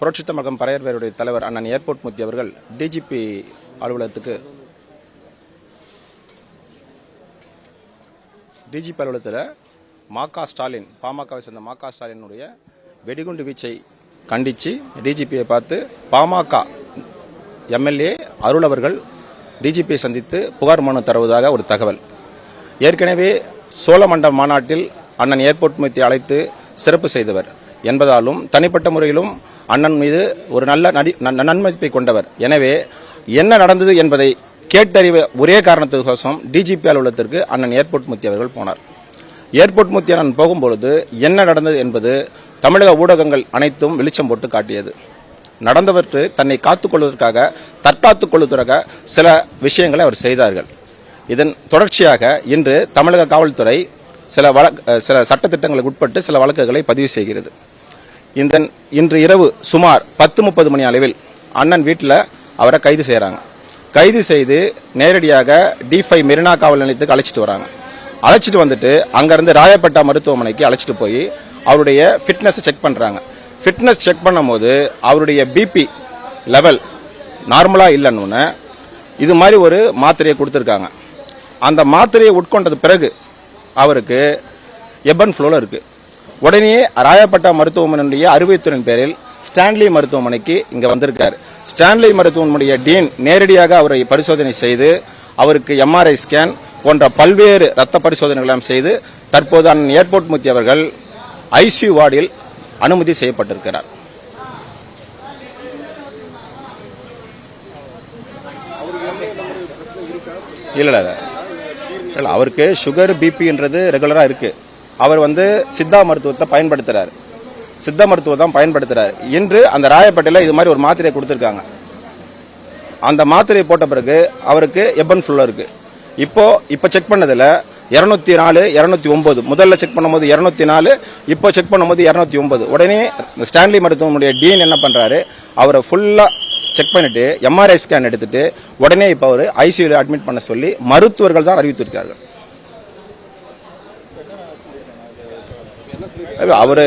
புரட்சித் தமிழகம் பறையர் பேருடைய தலைவர் அண்ணன் ஏர்போர்ட் மூர்த்தி அவர்கள் டிஜிபி அலுவலகத்தில் மா.க. ஸ்டாலின் பாமகவை சேர்ந்த மா.க. ஸ்டாலினுடைய வெடிகுண்டு வீச்சை கண்டித்து டிஜிபியை பார்த்து பாமக எம்எல்ஏ அருள் அவர்கள் டிஜிபியை சந்தித்து புகார் மனு தருவதாக ஒரு தகவல். ஏற்கனவே சோழமண்டல மாநாட்டில் அண்ணன் ஏர்போர்ட் மூர்த்தி அழைத்து சிறப்பு செய்தவர் என்பதாலும் தனிப்பட்ட முறையிலும் அண்ணன் மீது ஒரு நல்ல நன்மதிப்பை கொண்டவர். எனவே என்ன நடந்தது என்பதை கேட்டறிவ ஒரே காரணத்துக்கோசம் டிஜிபி அலுவலகத்திற்கு அண்ணன் ஏர்போர்ட் மூர்த்தி அவர்கள் போனார். ஏர்போர்ட் மூர்த்தி அண்ணன் போகும்பொழுது என்ன நடந்தது என்பது தமிழக ஊடகங்கள் அனைத்தும் வெளிச்சம் போட்டு காட்டியது. நடந்தவற்று தன்னை காத்துக் கொள்வதற்காக தற்காத்துக் கொள்வதற்காக சில விஷயங்களை அவர் செய்தார்கள். இதன் தொடர்ச்சியாக இன்று தமிழக காவல்துறை சில சட்டத்திட்டங்களுக்கு உட்பட்டு சில வழக்குகளை பதிவு செய்கிறது. இன்று இரவு சுமார் 10:30 மணி அளவில் அண்ணன் வீட்டில் அவரை கைது செய்கிறாங்க. கைது செய்து நேரடியாக D5 மெரினா காவல் நிலையத்துக்கு அழைச்சிட்டு வராங்க. அழைச்சிட்டு வந்துட்டு அங்கிருந்து ராயப்பேட்டா மருத்துவமனைக்கு அழைச்சிட்டு போய் அவருடைய ஃபிட்னஸ் செக் பண்றாங்க. ஃபிட்னஸ் செக் பண்ணும்போது அவருடைய பிபி லெவல் நார்மலா இல்லைன்னு இது மாதிரி ஒரு மாத்திரையை கொடுத்துருக்காங்க. அந்த மாத்திரையை உட்கொண்டது பிறகு அவருக்கு எபன் ஃப்ளோல இருக்கு. உடனே ராயப்பேட்டா மருத்துவமனையுடைய அறுவைத்துறையின் பேரில் ஸ்டான்லி மருத்துவமனைக்கு இங்க வந்திருக்காரு. ஸ்டான்லி மருத்துவமனைய டீன் நேரடியாக அவரை பரிசோதனை செய்து அவருக்கு MRI ஸ்கேன் போன்ற பல்வேறு ரத்த பரிசோதனைகள் செய்து தற்போது அண்ணன் ஏர்போர்ட் மூர்த்தி அவர்கள் ICU வார்டில் அனுமதி செய்யப்பட்டிருக்கிறார். இல்ல அவருக்கு சுகர் பிபின்றது ரெகுலரா இருக்கு. அவர் சித்தா மருத்துவத்தை பயன்படுத்துறாரு. சித்த மருத்துவம் தான் பயன்படுத்துறாரு. இன்று அந்த ராயப்பேட்டையில் இது மாதிரி ஒரு மாத்திரையை கொடுத்திருக்காங்க. அந்த மாத்திரையை போட்ட பிறகு அவருக்கு எபன் ஃப்ளூ இருக்கு. இப்போ செக் பண்ணதுல 204, 209 முதல்ல செக் பண்ணும்போது 204, இப்போ செக் பண்ணும்போது 209. உடனே ஸ்டான்லி மருத்துவமனைய டீன் என்ன பண்றாரு, அவரை ஃபுல்லா செக் பண்ணிட்டு MRI ஸ்கேன் எடுத்துட்டு உடனே இப்போ அவர் ICU அட்மிட் பண்ண சொல்லி மருத்துவர்கள் தான் அறிவித்திருக்கார்கள். அவரு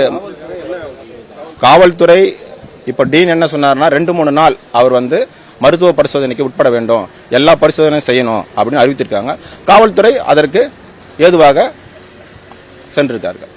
காவல்துறை இப்ப டீன் என்ன சொன்னார்னா 2-3 நாள் அவர் மருத்துவ பரிசோதனைக்கு உட்பட வேண்டும், எல்லா பரிசோதனையும் செய்யணும் அப்படின்னு அறிவித்திருக்காங்க. காவல்துறை அதற்கு ஏதுவாக சென்றிருக்கார்கள்.